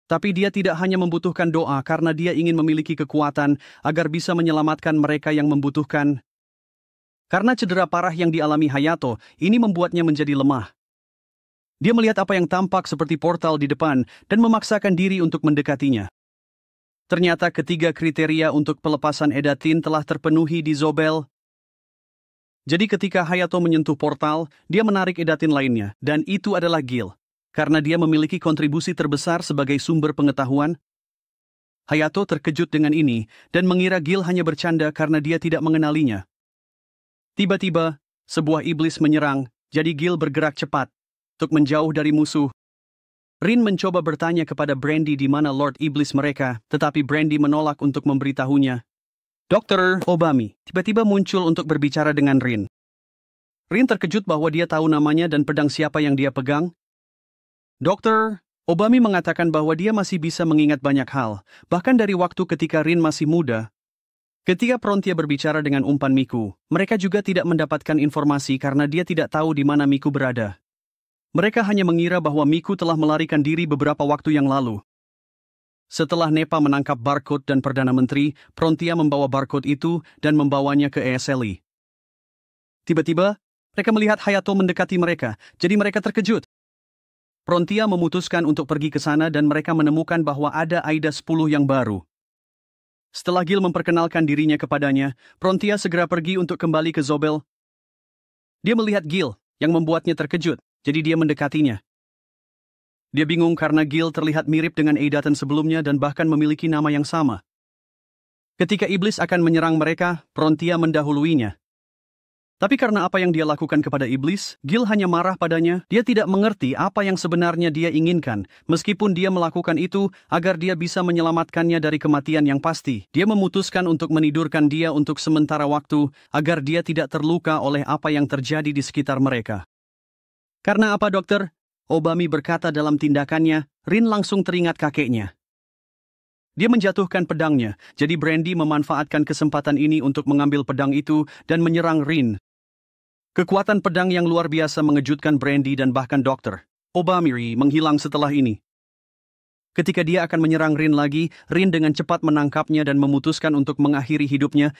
Tapi dia tidak hanya membutuhkan doa karena dia ingin memiliki kekuatan agar bisa menyelamatkan mereka yang membutuhkan. Karena cedera parah yang dialami Hayato, ini membuatnya menjadi lemah. Dia melihat apa yang tampak seperti portal di depan dan memaksakan diri untuk mendekatinya. Ternyata ketiga kriteria untuk pelepasan Edatin telah terpenuhi di Zobel. Jadi ketika Hayato menyentuh portal, dia menarik Edatin lainnya, dan itu adalah Gil. Karena dia memiliki kontribusi terbesar sebagai sumber pengetahuan, Hayato terkejut dengan ini dan mengira Gil hanya bercanda karena dia tidak mengenalinya. Tiba-tiba, sebuah iblis menyerang, jadi Gil bergerak cepat untuk menjauh dari musuh. Rin mencoba bertanya kepada Brandy di mana Lord Iblis mereka, tetapi Brandy menolak untuk memberitahunya. Dr. Obami tiba-tiba muncul untuk berbicara dengan Rin. Rin terkejut bahwa dia tahu namanya dan pedang siapa yang dia pegang. Dr. Obami mengatakan bahwa dia masih bisa mengingat banyak hal, bahkan dari waktu ketika Rin masih muda. Ketika Frontia berbicara dengan umpan Miku, mereka juga tidak mendapatkan informasi karena dia tidak tahu di mana Miku berada. Mereka hanya mengira bahwa Miku telah melarikan diri beberapa waktu yang lalu. Setelah Nepa menangkap Barcode dan Perdana Menteri, Frontia membawa Barcode itu dan membawanya ke ESLI. Tiba-tiba, mereka melihat Hayato mendekati mereka, jadi mereka terkejut. Frontia memutuskan untuk pergi ke sana dan mereka menemukan bahwa ada Aida 10 yang baru. Setelah Gil memperkenalkan dirinya kepadanya, Frontia segera pergi untuk kembali ke Zobel. Dia melihat Gil, yang membuatnya terkejut, jadi dia mendekatinya. Dia bingung karena Gil terlihat mirip dengan Edatin sebelumnya dan bahkan memiliki nama yang sama. Ketika iblis akan menyerang mereka, Frontia mendahuluinya. Tapi karena apa yang dia lakukan kepada iblis, Gil hanya marah padanya. Dia tidak mengerti apa yang sebenarnya dia inginkan, meskipun dia melakukan itu agar dia bisa menyelamatkannya dari kematian yang pasti. Dia memutuskan untuk menidurkan dia untuk sementara waktu, agar dia tidak terluka oleh apa yang terjadi di sekitar mereka. Karena apa, dokter? Obami berkata dalam tindakannya. Rin langsung teringat kakeknya. Dia menjatuhkan pedangnya, jadi Brandy memanfaatkan kesempatan ini untuk mengambil pedang itu dan menyerang Rin. Kekuatan pedang yang luar biasa mengejutkan Brandy dan bahkan Dr. Obami menghilang setelah ini. Ketika dia akan menyerang Rin lagi, Rin dengan cepat menangkapnya dan memutuskan untuk mengakhiri hidupnya.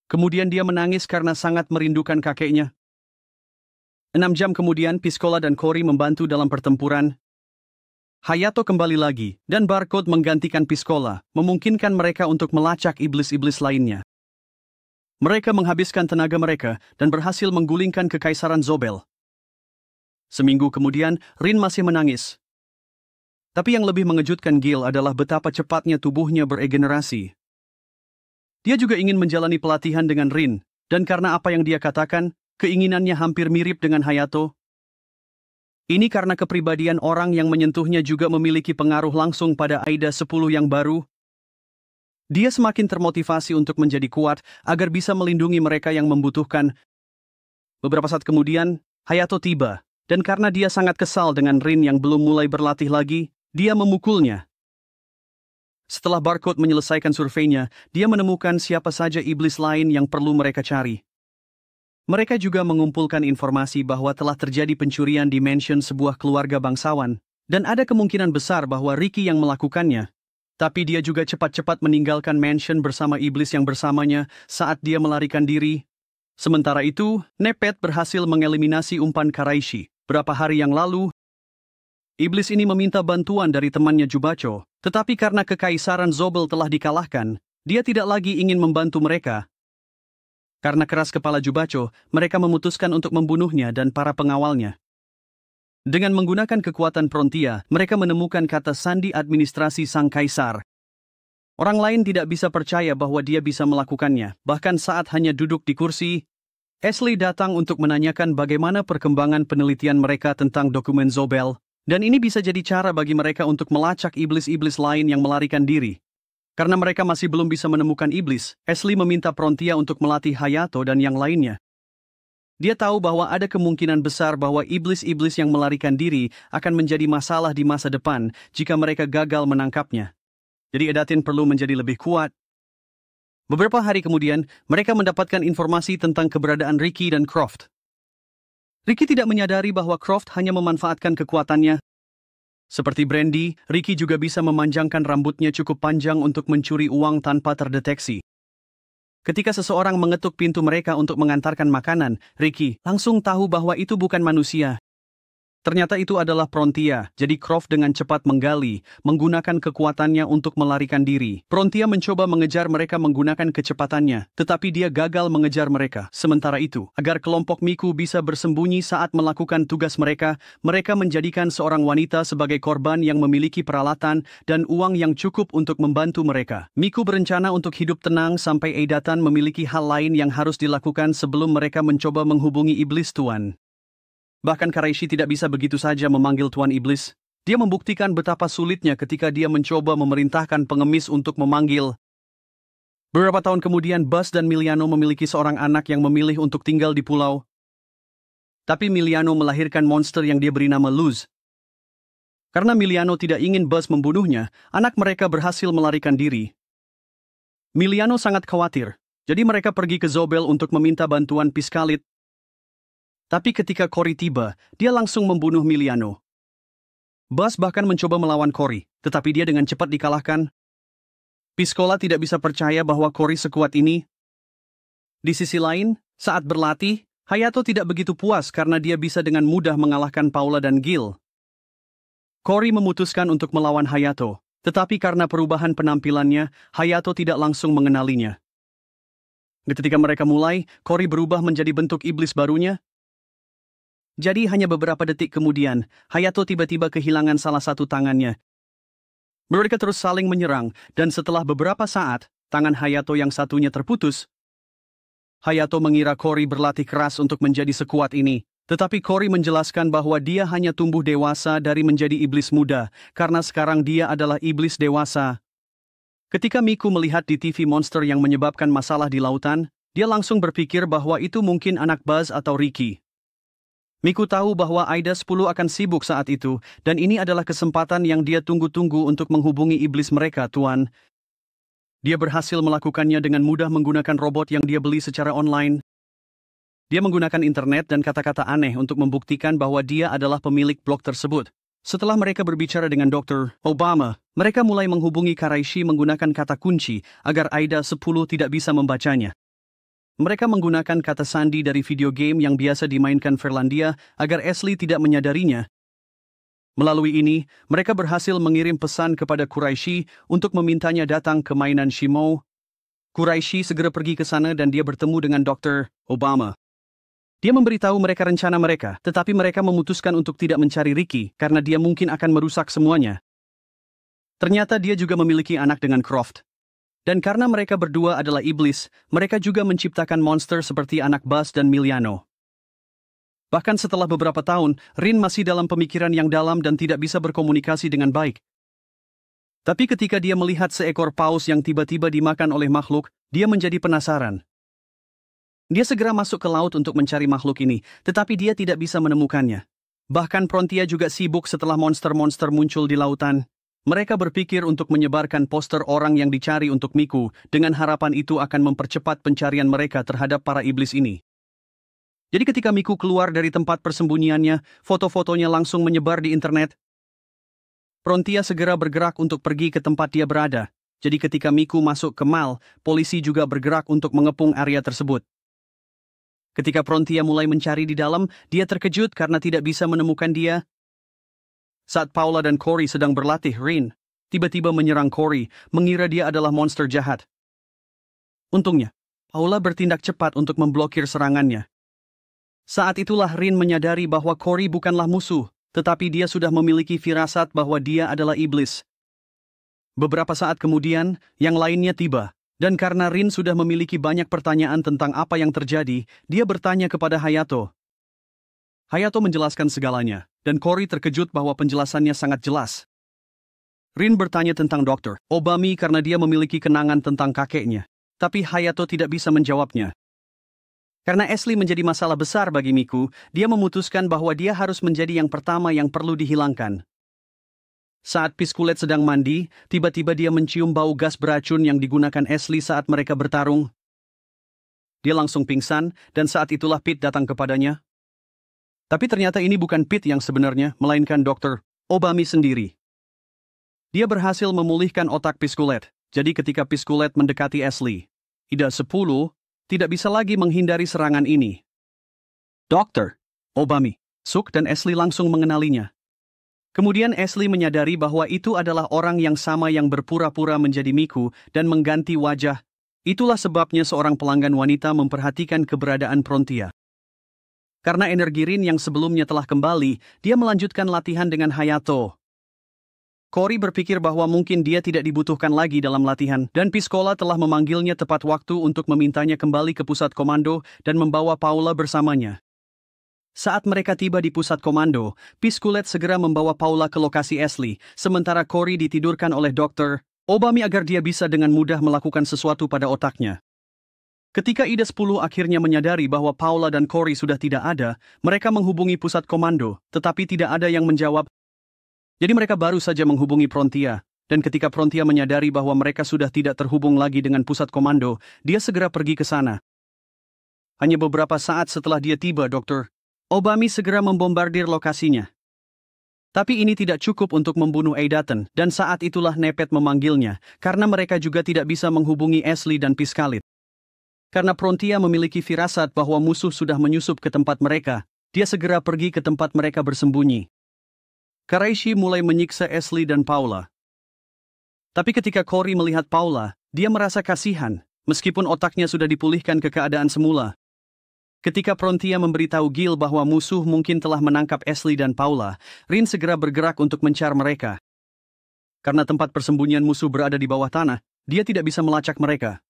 Kemudian dia menangis karena sangat merindukan kakeknya. 6 jam kemudian, Piscola dan Cory membantu dalam pertempuran. Hayato kembali lagi, dan Barcode menggantikan Piscola, memungkinkan mereka untuk melacak iblis-iblis lainnya. Mereka menghabiskan tenaga mereka dan berhasil menggulingkan kekaisaran Zobel. Seminggu kemudian, Rin masih menangis. Tapi yang lebih mengejutkan Gil adalah betapa cepatnya tubuhnya beregenerasi. Dia juga ingin menjalani pelatihan dengan Rin, dan karena apa yang dia katakan, keinginannya hampir mirip dengan Hayato. Ini karena kepribadian orang yang menyentuhnya juga memiliki pengaruh langsung pada Aida 10 yang baru. Dia semakin termotivasi untuk menjadi kuat agar bisa melindungi mereka yang membutuhkan. Beberapa saat kemudian, Hayato tiba, dan karena dia sangat kesal dengan Rin yang belum mulai berlatih lagi, dia memukulnya. Setelah Barcode menyelesaikan surveinya, dia menemukan siapa saja iblis lain yang perlu mereka cari. Mereka juga mengumpulkan informasi bahwa telah terjadi pencurian di mansion sebuah keluarga bangsawan, dan ada kemungkinan besar bahwa Ricky yang melakukannya. Tapi dia juga cepat-cepat meninggalkan mansion bersama iblis yang bersamanya saat dia melarikan diri. Sementara itu, Nepet berhasil mengeliminasi umpan Karaishi. Berapa hari yang lalu, iblis ini meminta bantuan dari temannya Jubacho, tetapi karena kekaisaran Zobel telah dikalahkan, dia tidak lagi ingin membantu mereka. Karena keras kepala Jubacho, mereka memutuskan untuk membunuhnya dan para pengawalnya. Dengan menggunakan kekuatan Frontia, mereka menemukan kata sandi administrasi sang kaisar. Orang lain tidak bisa percaya bahwa dia bisa melakukannya, bahkan saat hanya duduk di kursi. Ashley datang untuk menanyakan bagaimana perkembangan penelitian mereka tentang dokumen Zobel, dan ini bisa jadi cara bagi mereka untuk melacak iblis-iblis lain yang melarikan diri. Karena mereka masih belum bisa menemukan iblis, Ashley meminta Frontia untuk melatih Hayato dan yang lainnya. Dia tahu bahwa ada kemungkinan besar bahwa iblis-iblis yang melarikan diri akan menjadi masalah di masa depan jika mereka gagal menangkapnya. Jadi Edatin perlu menjadi lebih kuat. Beberapa hari kemudian, mereka mendapatkan informasi tentang keberadaan Ricky dan Croft. Ricky tidak menyadari bahwa Croft hanya memanfaatkan kekuatannya. Seperti Brandy, Ricky juga bisa memanjangkan rambutnya cukup panjang untuk mencuri uang tanpa terdeteksi. Ketika seseorang mengetuk pintu mereka untuk mengantarkan makanan, Ricky langsung tahu bahwa itu bukan manusia. Ternyata itu adalah Prontia, jadi Croft dengan cepat menggali, menggunakan kekuatannya untuk melarikan diri. Prontia mencoba mengejar mereka menggunakan kecepatannya, tetapi dia gagal mengejar mereka. Sementara itu, agar kelompok Miku bisa bersembunyi saat melakukan tugas mereka menjadikan seorang wanita sebagai korban yang memiliki peralatan dan uang yang cukup untuk membantu mereka. Miku berencana untuk hidup tenang sampai Eidatan memiliki hal lain yang harus dilakukan sebelum mereka mencoba menghubungi iblis Tuan. Bahkan Karaishi tidak bisa begitu saja memanggil Tuan Iblis. Dia membuktikan betapa sulitnya ketika dia mencoba memerintahkan pengemis untuk memanggil. Beberapa tahun kemudian, Buzz dan Miliano memiliki seorang anak yang memilih untuk tinggal di pulau. Tapi Miliano melahirkan monster yang dia beri nama Luz. Karena Miliano tidak ingin Buzz membunuhnya, anak mereka berhasil melarikan diri. Miliano sangat khawatir, jadi mereka pergi ke Zobel untuk meminta bantuan Piscalit. Tapi ketika Cory tiba, dia langsung membunuh Miliano. Buzz bahkan mencoba melawan Cory, tetapi dia dengan cepat dikalahkan. Piscola tidak bisa percaya bahwa Cory sekuat ini. Di sisi lain, saat berlatih, Hayato tidak begitu puas karena dia bisa dengan mudah mengalahkan Paula dan Gil. Cory memutuskan untuk melawan Hayato, tetapi karena perubahan penampilannya, Hayato tidak langsung mengenalinya. Ketika mereka mulai, Cory berubah menjadi bentuk iblis barunya. Jadi hanya beberapa detik kemudian, Hayato tiba-tiba kehilangan salah satu tangannya. Mereka terus saling menyerang, dan setelah beberapa saat, tangan Hayato yang satunya terputus. Hayato mengira Cory berlatih keras untuk menjadi sekuat ini, tetapi Cory menjelaskan bahwa dia hanya tumbuh dewasa dari menjadi iblis muda, karena sekarang dia adalah iblis dewasa. Ketika Miku melihat di TV monster yang menyebabkan masalah di lautan, dia langsung berpikir bahwa itu mungkin anak Buzz atau Ricky. Miku tahu bahwa Aida 10 akan sibuk saat itu, dan ini adalah kesempatan yang dia tunggu-tunggu untuk menghubungi iblis mereka, Tuan. Dia berhasil melakukannya dengan mudah menggunakan robot yang dia beli secara online. Dia menggunakan internet dan kata-kata aneh untuk membuktikan bahwa dia adalah pemilik blog tersebut. Setelah mereka berbicara dengan Dr. Obama, mereka mulai menghubungi Karaishi menggunakan kata kunci agar Aida 10 tidak bisa membacanya. Mereka menggunakan kata sandi dari video game yang biasa dimainkan Fernlandia agar Ashley tidak menyadarinya. Melalui ini, mereka berhasil mengirim pesan kepada Kuraishi untuk memintanya datang ke mainan Shimo. Kuraishi segera pergi ke sana dan dia bertemu dengan Dr. Obama. Dia memberitahu mereka rencana mereka, tetapi mereka memutuskan untuk tidak mencari Ricky karena dia mungkin akan merusak semuanya. Ternyata dia juga memiliki anak dengan Croft. Dan karena mereka berdua adalah iblis, mereka juga menciptakan monster seperti anak Buzz dan Miliano. Bahkan setelah beberapa tahun, Rin masih dalam pemikiran yang dalam dan tidak bisa berkomunikasi dengan baik. Tapi ketika dia melihat seekor paus yang tiba-tiba dimakan oleh makhluk, dia menjadi penasaran. Dia segera masuk ke laut untuk mencari makhluk ini, tetapi dia tidak bisa menemukannya. Bahkan Prontia juga sibuk setelah monster-monster muncul di lautan. Mereka berpikir untuk menyebarkan poster orang yang dicari untuk Miku, dengan harapan itu akan mempercepat pencarian mereka terhadap para iblis ini. Jadi ketika Miku keluar dari tempat persembunyiannya, foto-fotonya langsung menyebar di internet. Prontia segera bergerak untuk pergi ke tempat dia berada. Jadi ketika Miku masuk ke mall, polisi juga bergerak untuk mengepung area tersebut. Ketika Prontia mulai mencari di dalam, dia terkejut karena tidak bisa menemukan dia. Saat Paula dan Cory sedang berlatih, Rin tiba-tiba menyerang Cory, mengira dia adalah monster jahat. Untungnya, Paula bertindak cepat untuk memblokir serangannya. Saat itulah Rin menyadari bahwa Cory bukanlah musuh, tetapi dia sudah memiliki firasat bahwa dia adalah iblis. Beberapa saat kemudian, yang lainnya tiba, dan karena Rin sudah memiliki banyak pertanyaan tentang apa yang terjadi, dia bertanya kepada Hayato. Hayato menjelaskan segalanya, dan Cory terkejut bahwa penjelasannya sangat jelas. Rin bertanya tentang Dr. Obami karena dia memiliki kenangan tentang kakeknya, tapi Hayato tidak bisa menjawabnya. Karena Ashley menjadi masalah besar bagi Miku, dia memutuskan bahwa dia harus menjadi yang pertama yang perlu dihilangkan. Saat Piskulet sedang mandi, tiba-tiba dia mencium bau gas beracun yang digunakan Ashley saat mereka bertarung. Dia langsung pingsan, dan saat itulah Pete datang kepadanya. Tapi ternyata ini bukan Pete yang sebenarnya, melainkan Dr. Obami sendiri. Dia berhasil memulihkan otak Piskulet, jadi ketika Piskulet mendekati Ashley, Ida 10 tidak bisa lagi menghindari serangan ini. Dr. Obami Suk dan Ashley langsung mengenalinya. Kemudian Ashley menyadari bahwa itu adalah orang yang sama yang berpura-pura menjadi Miku dan mengganti wajah. Itulah sebabnya seorang pelanggan wanita memperhatikan keberadaan Prontia. Karena energi Rin yang sebelumnya telah kembali, dia melanjutkan latihan dengan Hayato. Cory berpikir bahwa mungkin dia tidak dibutuhkan lagi dalam latihan, dan Piscola telah memanggilnya tepat waktu untuk memintanya kembali ke pusat komando dan membawa Paula bersamanya. Saat mereka tiba di pusat komando, Pisculet segera membawa Paula ke lokasi Ashley, sementara Cory ditidurkan oleh Dr. Obami agar dia bisa dengan mudah melakukan sesuatu pada otaknya. Ketika Ida 10 akhirnya menyadari bahwa Paula dan Cory sudah tidak ada, mereka menghubungi pusat komando, tetapi tidak ada yang menjawab. Jadi mereka baru saja menghubungi Prontia, dan ketika Prontia menyadari bahwa mereka sudah tidak terhubung lagi dengan pusat komando, dia segera pergi ke sana. Hanya beberapa saat setelah dia tiba, Dr. Obami segera membombardir lokasinya. Tapi ini tidak cukup untuk membunuh Eidaten, dan saat itulah Nepet memanggilnya, karena mereka juga tidak bisa menghubungi Ashley dan Piscalit. Karena Prontia memiliki firasat bahwa musuh sudah menyusup ke tempat mereka, dia segera pergi ke tempat mereka bersembunyi. Karaishi mulai menyiksa Ashley dan Paula. Tapi ketika Cory melihat Paula, dia merasa kasihan, meskipun otaknya sudah dipulihkan ke keadaan semula. Ketika Prontia memberitahu Gil bahwa musuh mungkin telah menangkap Ashley dan Paula, Rin segera bergerak untuk mencar mereka. Karena tempat persembunyian musuh berada di bawah tanah, dia tidak bisa melacak mereka.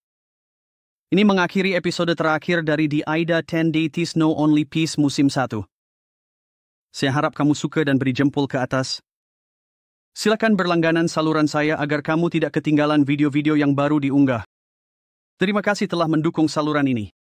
Ini mengakhiri episode terakhir dari The Aida 10 Deities No Only Peace musim 1. Saya harap kamu suka dan beri jempol ke atas. Silakan berlangganan saluran saya agar kamu tidak ketinggalan video-video yang baru diunggah. Terima kasih telah mendukung saluran ini.